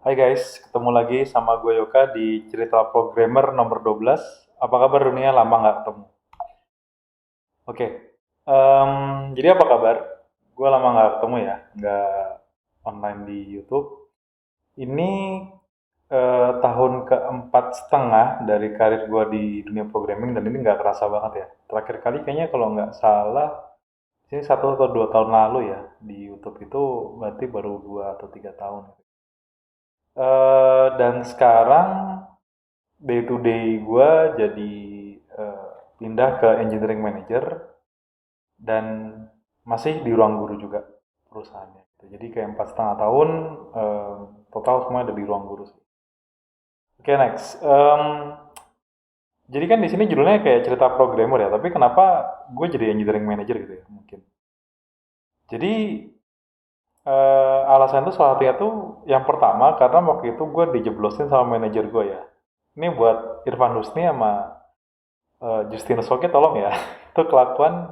Hai guys, ketemu lagi sama gue Yoka di Cerita Programmer nomor 12. Apa kabar dunia? Lama nggak ketemu. Oke, jadi apa kabar? Gue lama nggak ketemu ya, nggak online di YouTube. Ini tahun keempat setengah dari karir gue di dunia programming dan ini nggak kerasa banget ya. Terakhir kali kayaknya kalau nggak salah, ini 1 atau 2 tahun lalu ya di YouTube itu berarti baru 2 atau 3 tahun. Dan sekarang day to day gue jadi pindah ke engineering manager dan masih di ruang guru juga perusahaannya. Jadi kayak 4,5 tahun eh, total semua ada di ruang guru sih. Oke, next. Jadi kan di sini judulnya kayak cerita programmer ya, tapi kenapa gue jadi engineering manager gitu ya mungkin. Jadi alasan itu salah satunya tuh yang pertama karena waktu itu gue dijeblosin sama manajer gue ya. Ini buat Irfan Husni sama Justinus Oke tolong ya. Itu kelakuan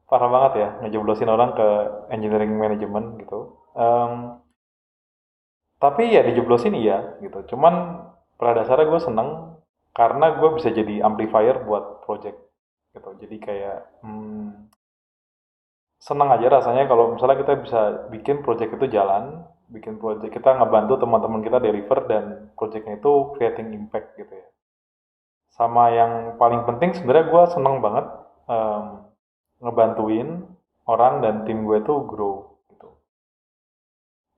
parah banget ya, ngejeblosin orang ke engineering management gitu. Tapi ya dijeblosin iya gitu. Cuman pada dasarnya gue seneng karena gue bisa jadi amplifier buat project gitu. Jadi kayak senang aja rasanya kalau misalnya kita bisa bikin project itu jalan, bikin project kita ngebantu teman-teman kita deliver dan projectnya itu creating impact gitu ya. Sama yang paling penting sebenarnya gue seneng banget em, ngebantuin orang dan tim gue tuh grow gitu.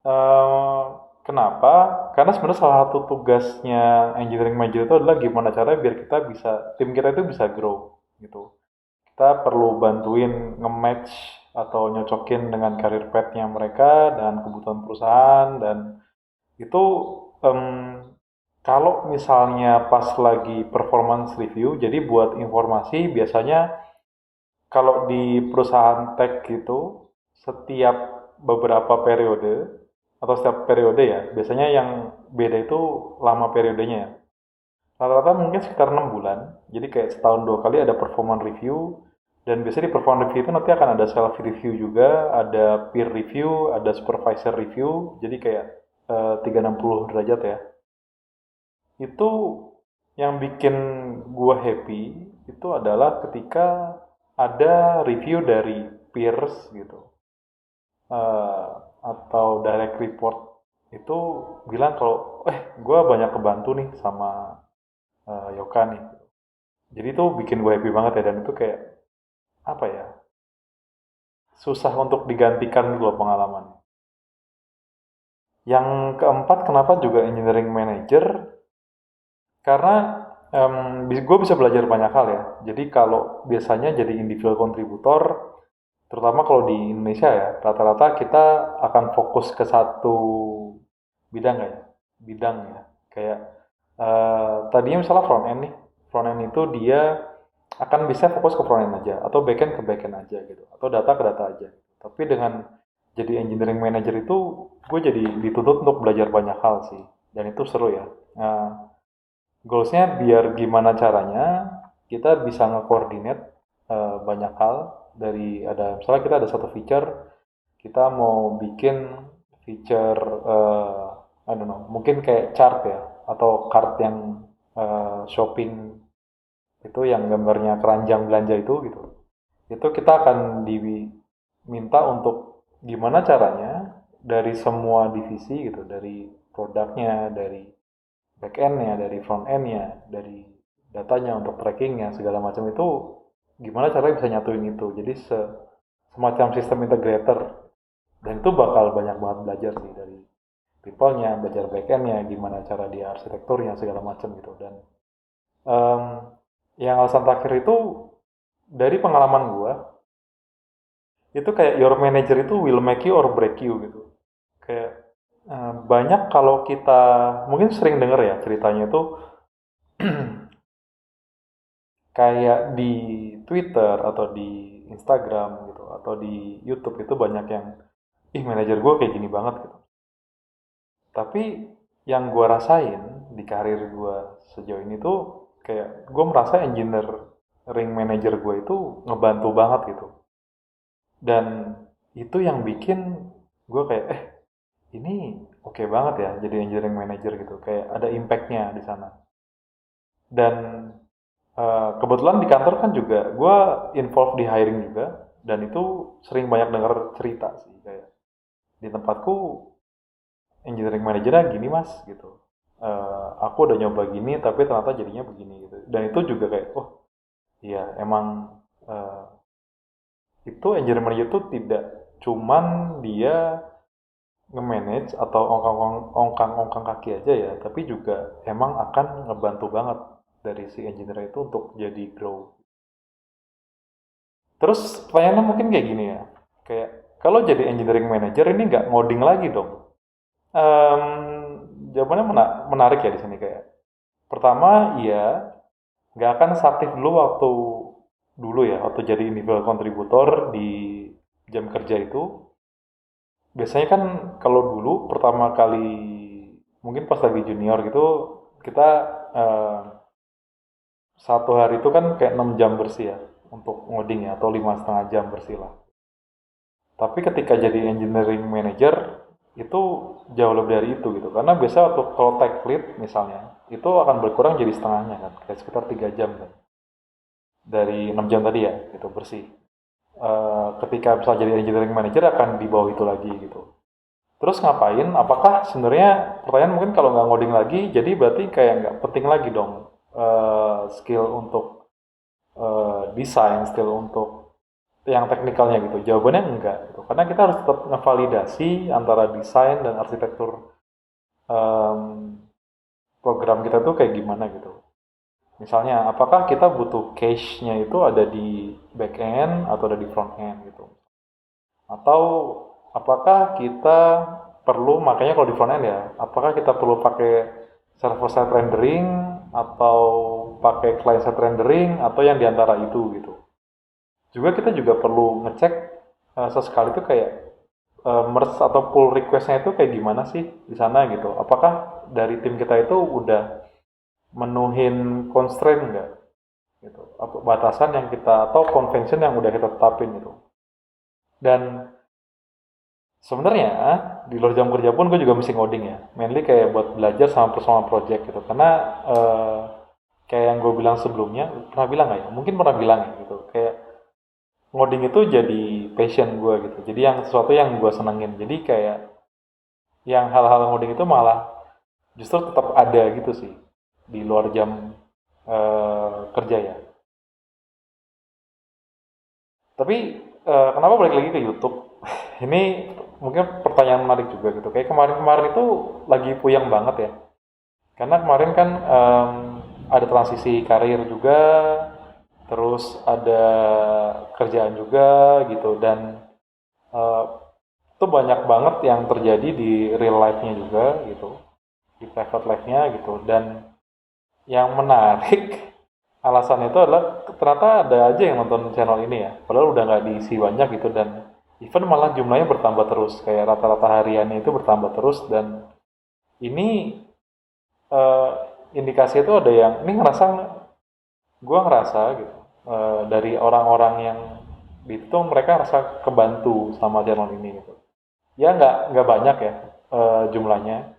Eh, Kenapa? Karena sebenarnya salah satu tugasnya engineering manager itu adalah gimana caranya biar kita bisa tim kita itu bisa grow gitu. Kita perlu bantuin nge-match atau nyocokin dengan karir path-nya mereka dan kebutuhan perusahaan dan itu em, kalau misalnya pas lagi performance review, jadi buat informasi biasanya kalau di perusahaan tech gitu setiap beberapa periode atau setiap periode ya, biasanya yang beda itu lama periodenya ya. Rata-rata mungkin sekitar 6 bulan. Jadi kayak setahun 2 kali ada performance review dan biasanya di performance review itu nanti akan ada self review juga, ada peer review, ada supervisor review. Jadi kayak 360 derajat ya. Itu yang bikin gua happy itu adalah ketika ada review dari peers gitu. eh, atau direct report itu bilang kalau gue banyak kebantu nih sama Yoka nih. Jadi itu bikin gue happy banget ya dan itu kayak apa ya susah untuk digantikan gitu loh pengalaman. Yang keempat kenapa juga engineering manager karena gue bisa belajar banyak hal ya. Jadi kalau biasanya jadi individual contributor terutama kalau di Indonesia ya rata-rata kita akan fokus ke satu bidang ya bidang ya kayak tadinya misalnya front end nih front end itu dia akan bisa fokus ke front end aja atau back end ke back end aja gitu atau data ke data aja tapi dengan jadi engineering manager itu gue jadi dituntut untuk belajar banyak hal sih dan itu seru ya. Goalsnya biar gimana caranya kita bisa nge-coordinate banyak hal dari ada misalnya kita ada satu feature kita mau bikin feature I don't know mungkin kayak chart ya atau card yang shopping itu yang gambarnya keranjang belanja itu kita akan diminta untuk gimana caranya dari semua divisi gitu dari produknya dari back end-nya, dari front end-nya, dari datanya untuk trackingnya segala macam itu gimana caranya bisa nyatuin itu. Jadi semacam sistem integrator dan itu bakal banyak banget belajar sih dari people-nya, belajar back end-nya, gimana cara dia arsitekturnya segala macam gitu. Dan um, yang alasan terakhir itu dari pengalaman gua itu kayak your manager itu will make you or break you gitu. Kayak banyak kalau kita mungkin sering denger ya ceritanya itu kayak di Twitter atau di Instagram gitu atau di YouTube itu banyak yang ih manajer gue kayak gini banget gitu. Tapi yang gue rasain di karir gue sejauh ini tuh kayak gue merasa engineering manager gue itu ngebantu banget gitu. Dan itu yang bikin gue kayak ini oke banget ya jadi engineering manager gitu, kayak ada impact-nya di sana. Dan kebetulan di kantor kan juga gue involved di hiring juga, dan itu sering banyak dengar cerita sih, kayak di tempatku engineering manajernya gini mas gitu. Aku udah nyoba gini tapi ternyata jadinya begini gitu. Dan itu juga kayak, oh iya emang eh, itu engineering manager itu tidak cuman dia nge-manage atau ongkang-ongkang kaki aja ya, tapi juga emang akan ngebantu banget dari si engineer itu untuk jadi grow. Terus pertanyaannya mungkin kayak gini ya, kayak kalau jadi engineering manager ini nggak ngoding lagi dong? Em, Jawabannya menarik ya di sini, kayak pertama iya, nggak akan seaktif dulu waktu dulu ya, waktu jadi individual contributor di jam kerja itu. Biasanya kan kalau dulu pertama kali mungkin pas lagi junior gitu, kita eh, satu hari itu kan kayak 6 jam bersih ya untuk ngoding ya, atau 5,5 jam bersih lah. Tapi ketika jadi engineering manager itu jauh lebih dari itu gitu. Karena biasa waktu kalau tech lead misalnya itu akan berkurang jadi setengahnya kan, kayak sekitar 3 jam kan. Dari 6 jam tadi ya, itu bersih. Ketika bisa jadi engineering manager akan di bawah itu lagi gitu. Terus ngapain? Apakah sebenarnya pertanyaan mungkin kalau nggak ngoding lagi, jadi berarti kayak nggak penting lagi dong skill untuk desain, skill untuk yang teknikalnya gitu. Jawabannya enggak gitu. Karena kita harus tetap ngevalidasi antara desain dan arsitektur em, program kita tuh kayak gimana gitu. Misalnya, apakah kita butuh cache-nya itu ada di back end atau ada di front end gitu. Atau apakah kita perlu, makanya kalau di front end ya, apakah kita perlu pakai server side rendering atau pakai client side rendering atau yang diantara itu gitu. Juga kita juga perlu ngecek sesekali itu kayak merge atau pull request-nya itu kayak gimana sih di sana gitu. Apakah dari tim kita itu udah menuhin constraint enggak gitu. Apa batasan yang kita atau convention yang udah kita tetapin gitu. Dan sebenarnya di luar jam kerja pun gue juga mesti ngoding ya. Mainly kayak buat belajar sama personal project gitu. Karena kayak yang gue bilang sebelumnya, pernah bilang nggak ya? Mungkin pernah bilang ya gitu. Kayak ngoding itu jadi passion gue gitu. Jadi yang sesuatu yang gue senengin. Jadi kayak yang hal-hal ngoding itu malah justru tetap ada gitu sih di luar jam kerja ya. Tapi kenapa balik lagi ke YouTube? Ini mungkin pertanyaan menarik juga gitu. Kayak kemarin-kemarin itu lagi puyeng banget ya. Karena kemarin kan ada transisi karir juga, terus ada kerjaan juga gitu, dan eh, itu banyak banget yang terjadi di real life-nya juga gitu, di private life-nya gitu. Dan yang menarik alasannya itu adalah ternyata ada aja yang nonton channel ini ya, padahal udah nggak diisi banyak gitu, dan even malah jumlahnya bertambah terus, kayak rata-rata hariannya itu bertambah terus. Dan ini eh, indikasi itu ada yang ini ngerasa, gue ngerasa gitu, dari orang-orang yang itu mereka ngerasa kebantu sama channel ini gitu. Ya nggak banyak ya jumlahnya,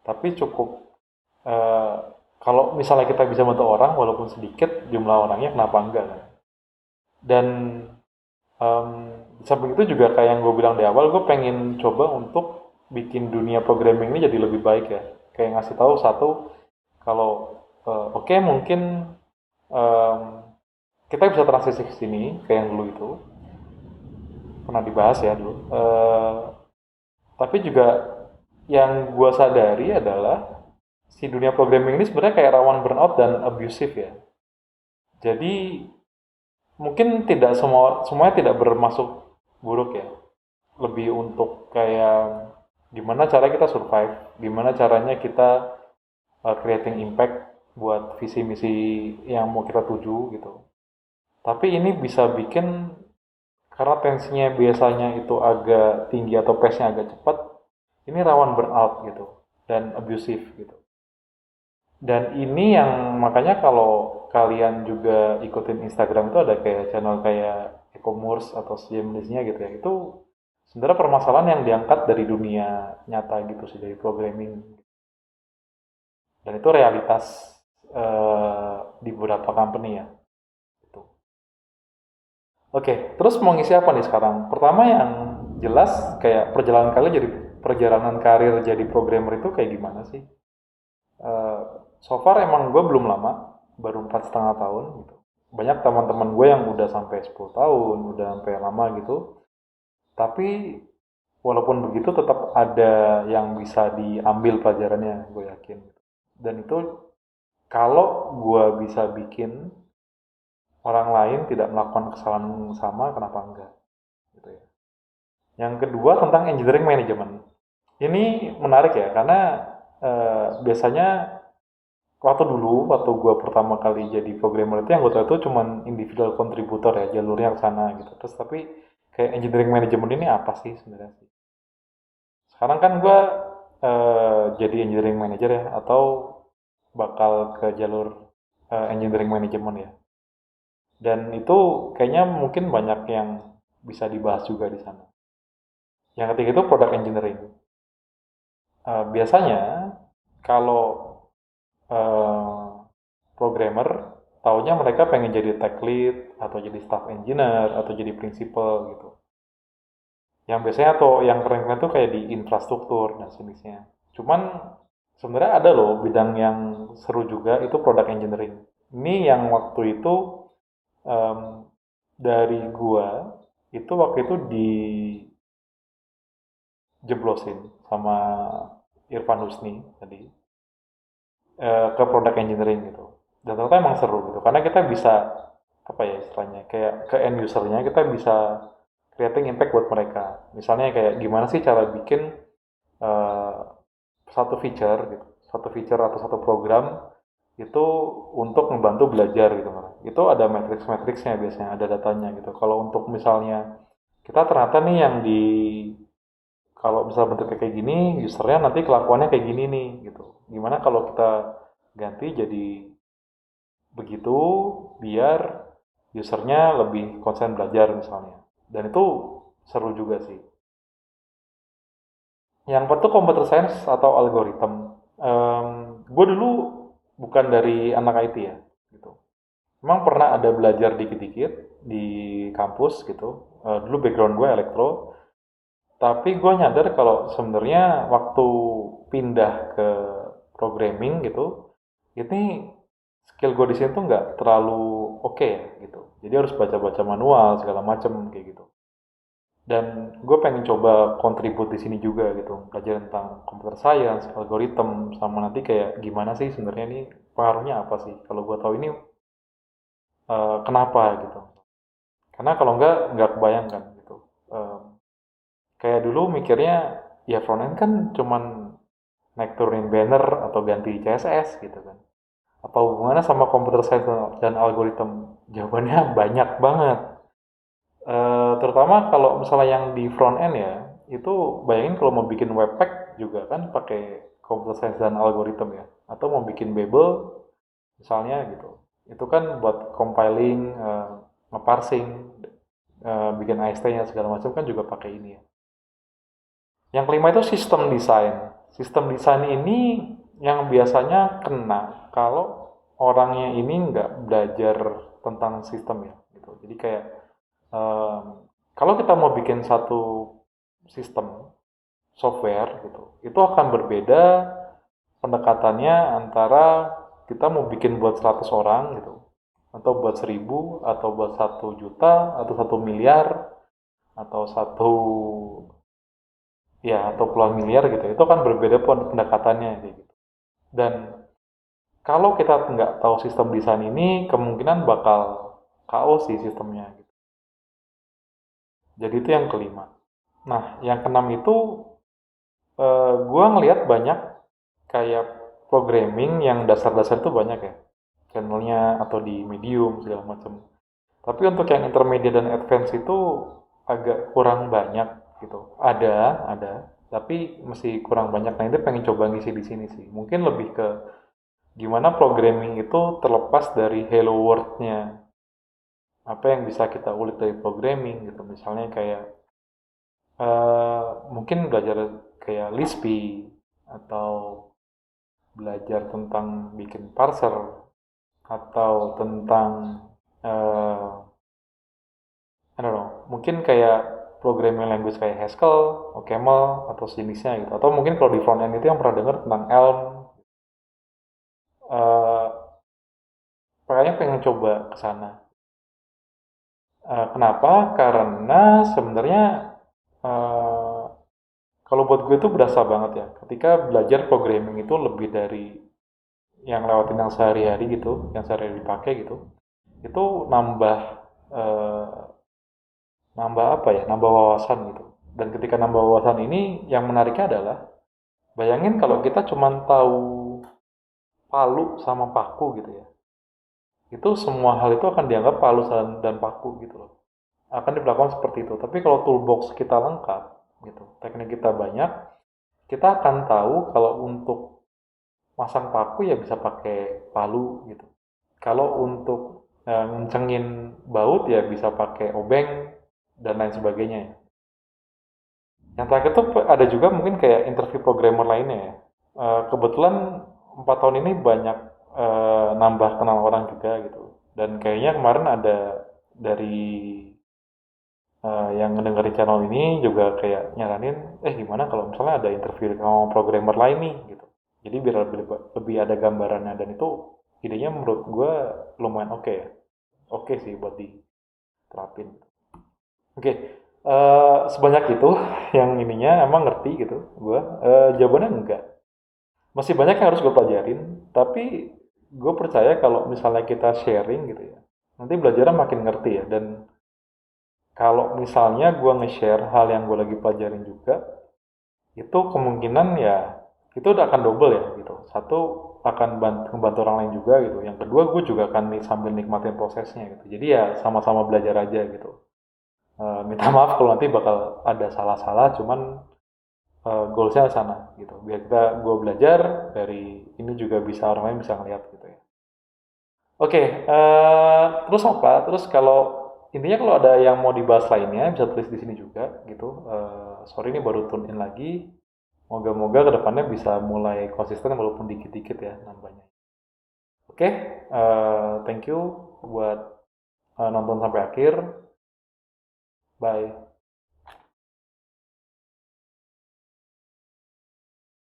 tapi cukup. eh, Kalau misalnya kita bisa bantu orang walaupun sedikit jumlah orangnya, kenapa enggak kan? Dan em, di samping itu juga kayak yang gue bilang di awal, gue pengen coba untuk bikin dunia programming ini jadi lebih baik ya. Kayak ngasih tahu satu, kalau oke, mungkin em, kita bisa transisi ke sini kayak yang dulu itu pernah dibahas ya dulu. Tapi juga yang gue sadari adalah si dunia programming ini sebenarnya kayak rawan burnout dan abusive ya. Jadi mungkin tidak semuanya tidak bermasuk buruk ya. Lebih untuk kayak gimana cara kita survive, gimana caranya kita creating impact buat visi misi yang mau kita tuju gitu. Tapi ini bisa bikin, karena tensinya biasanya itu agak tinggi atau pace-nya agak cepat, ini rawan burnout gitu dan abusive gitu. Dan ini yang makanya kalau kalian juga ikutin Instagram itu ada kayak channel kayak e-commerce atau sejenisnya gitu ya. Itu sebenarnya permasalahan yang diangkat dari dunia nyata gitu sih, dari programming. Dan itu realitas di beberapa company ya. Gitu. Oke, terus mau ngisi apa nih sekarang? Pertama yang jelas kayak perjalanan karir jadi programmer itu kayak gimana sih? Eh, so far emang gue belum lama, baru 4,5 tahun gitu. Banyak teman-teman gue yang udah sampai 10 tahun, udah sampai lama gitu. Tapi walaupun begitu tetap ada yang bisa diambil pelajarannya, gue yakin. Dan itu kalau gue bisa bikin orang lain tidak melakukan kesalahan yang sama, kenapa enggak? Gitu ya. Yang kedua tentang engineering management. Ini menarik ya, karena biasanya waktu gue pertama kali jadi programmer itu yang gue tahu itu cuma individual contributor ya, jalurnya ke sana gitu. Terus tapi kayak engineering management ini apa sih sebenarnya sih? Sekarang kan gue jadi engineering manager ya, atau bakal ke jalur engineering management ya. Dan itu kayaknya mungkin banyak yang bisa dibahas juga di sana. Yang ketiga itu product engineering. Biasanya kalau eh, programmer taunya mereka pengen jadi tech lead atau jadi staff engineer atau jadi principal gitu. Yang biasanya atau yang keren-keren tuh kayak di infrastruktur dan sejenisnya. Cuman sebenarnya ada loh bidang yang seru juga itu product engineering. Ini yang waktu itu em, dari gua itu waktu itu dijeblosin sama Irfan Husni tadi ke product engineering gitu. Dan ternyata emang seru gitu karena kita bisa apa ya istilahnya kayak ke end usernya kita bisa creating impact buat mereka. Misalnya kayak gimana sih cara bikin eh, satu feature gitu, satu feature atau satu program itu untuk membantu belajar gitu kan. Itu ada matrix-matrixnya biasanya, ada datanya gitu. Kalau untuk misalnya kita ternyata nih yang di kalau misalnya bentuknya kayak gini, usernya nanti kelakuannya kayak gini nih gitu. Gimana kalau kita ganti jadi begitu biar usernya lebih konsen belajar misalnya. Dan itu seru juga sih. Yang pertama computer science atau algoritma. Gue dulu bukan dari anak IT ya, gitu. Memang pernah ada belajar dikit-dikit di kampus gitu. Dulu background gue elektro, tapi gue nyadar kalau sebenarnya waktu pindah ke programming gitu, ini skill gue di sini tuh nggak terlalu oke ya gitu. Jadi harus baca-baca manual segala macem kayak gitu. Dan gue pengen coba kontribut di sini juga gitu, belajar tentang computer science, algoritma, sama nanti kayak gimana sih sebenarnya ini pengaruhnya apa sih? Kalau gue tahu ini kenapa gitu? Karena kalau nggak kebayangkan gitu. Eh, Kayak dulu mikirnya ya frontend kan cuman naik turunin banner atau ganti CSS gitu kan. Apa hubungannya sama computer science dan algoritma? Jawabannya banyak banget. Terutama kalau misalnya yang di front end ya, itu bayangin kalau mau bikin webpack juga kan pakai computer science dan algoritma ya. Atau mau bikin Babel misalnya gitu. Itu kan buat compiling, ngeparsing, bikin AST-nya segala macam kan juga pakai ini ya. Yang kelima itu sistem desain. Sistem desain ini yang biasanya kena kalau orangnya ini nggak belajar tentang sistem ya. Gitu. Jadi kayak um, kalau kita mau bikin satu sistem software gitu, itu akan berbeda pendekatannya antara kita mau bikin buat 100 orang gitu, atau buat 1.000, atau buat 1 juta, atau 1 miliar, atau atau puluhan miliar gitu. Itu kan berbeda pendekatannya gitu. Dan kalau kita nggak tahu sistem desain ini, kemungkinan bakal KO sih sistemnya. Gitu. Jadi itu yang kelima. Nah, yang keenam itu gue ngelihat banyak kayak programming yang dasar-dasar itu banyak ya. Channelnya atau di Medium segala macam. Tapi untuk yang intermediate dan advance itu agak kurang banyak gitu. Ada, tapi masih kurang banyak. Nah, itu pengen coba ngisi di sini sih. Mungkin lebih ke gimana programming itu terlepas dari hello world-nya. Apa yang bisa kita ulik dari programming gitu. Misalnya kayak Mungkin belajar kayak Lisp atau belajar tentang bikin parser atau tentang eh I don't know, mungkin kayak programming language kayak Haskell, OCaml atau sejenisnya gitu. Atau mungkin kalau di front end itu yang pernah dengar tentang Elm, eh kayaknya pengen coba ke sana. Kenapa? Karena sebenarnya eh kalau buat gue itu berasa banget ya. Ketika belajar programming itu lebih dari yang lewatin yang sehari-hari gitu, yang sehari-hari dipakai gitu. Itu nambah eh, nambah apa ya? Nambah wawasan gitu. Dan ketika nambah wawasan ini, yang menariknya adalah bayangin kalau kita cuma tahu palu sama paku gitu ya. Itu semua hal itu akan dianggap palu dan paku gitu loh. Akan diperlakukan seperti itu. Tapi kalau toolbox kita lengkap gitu, teknik kita banyak, kita akan tahu kalau untuk masang paku ya bisa pakai palu gitu. Kalau untuk ngencengin baut ya bisa pakai obeng dan lain sebagainya ya. Yang terakhir tuh ada juga mungkin kayak interview programmer lainnya ya. Kebetulan 4 tahun ini banyak nambah kenal orang juga gitu. Dan kayaknya kemarin ada dari yang ngedengerin channel ini juga kayak nyaranin, gimana kalau misalnya ada interview sama programmer lain nih gitu. Jadi biar lebih ada gambarannya dan itu idenya menurut gue lumayan oke ya. Oke sih buat diterapin. Oke, sebanyak itu yang ininya emang ngerti gitu gue. Jawabannya enggak. Masih banyak yang harus gue pelajarin, tapi gue percaya kalau misalnya kita sharing gitu ya, nanti belajarnya makin ngerti ya. Dan kalau misalnya gue nge-share hal yang gue lagi pelajarin juga, itu kemungkinan ya itu udah akan double ya gitu. Satu akan membantu orang lain juga gitu. Yang kedua gue juga akan sambil nikmatin prosesnya gitu. Jadi ya sama-sama belajar aja gitu. Minta maaf kalau nanti bakal ada salah-salah, cuman goalsnya sana gitu. Biar gue belajar dari ini juga bisa orang lain bisa ngeliat gitu ya. Oke, terus apa? Terus kalau intinya kalau ada yang mau dibahas lainnya bisa tulis di sini juga gitu. Sorry ini baru tune in lagi. Moga-moga kedepannya bisa mulai konsisten walaupun dikit-dikit ya nambahnya. Oke, thank you buat nonton sampai akhir. Bye.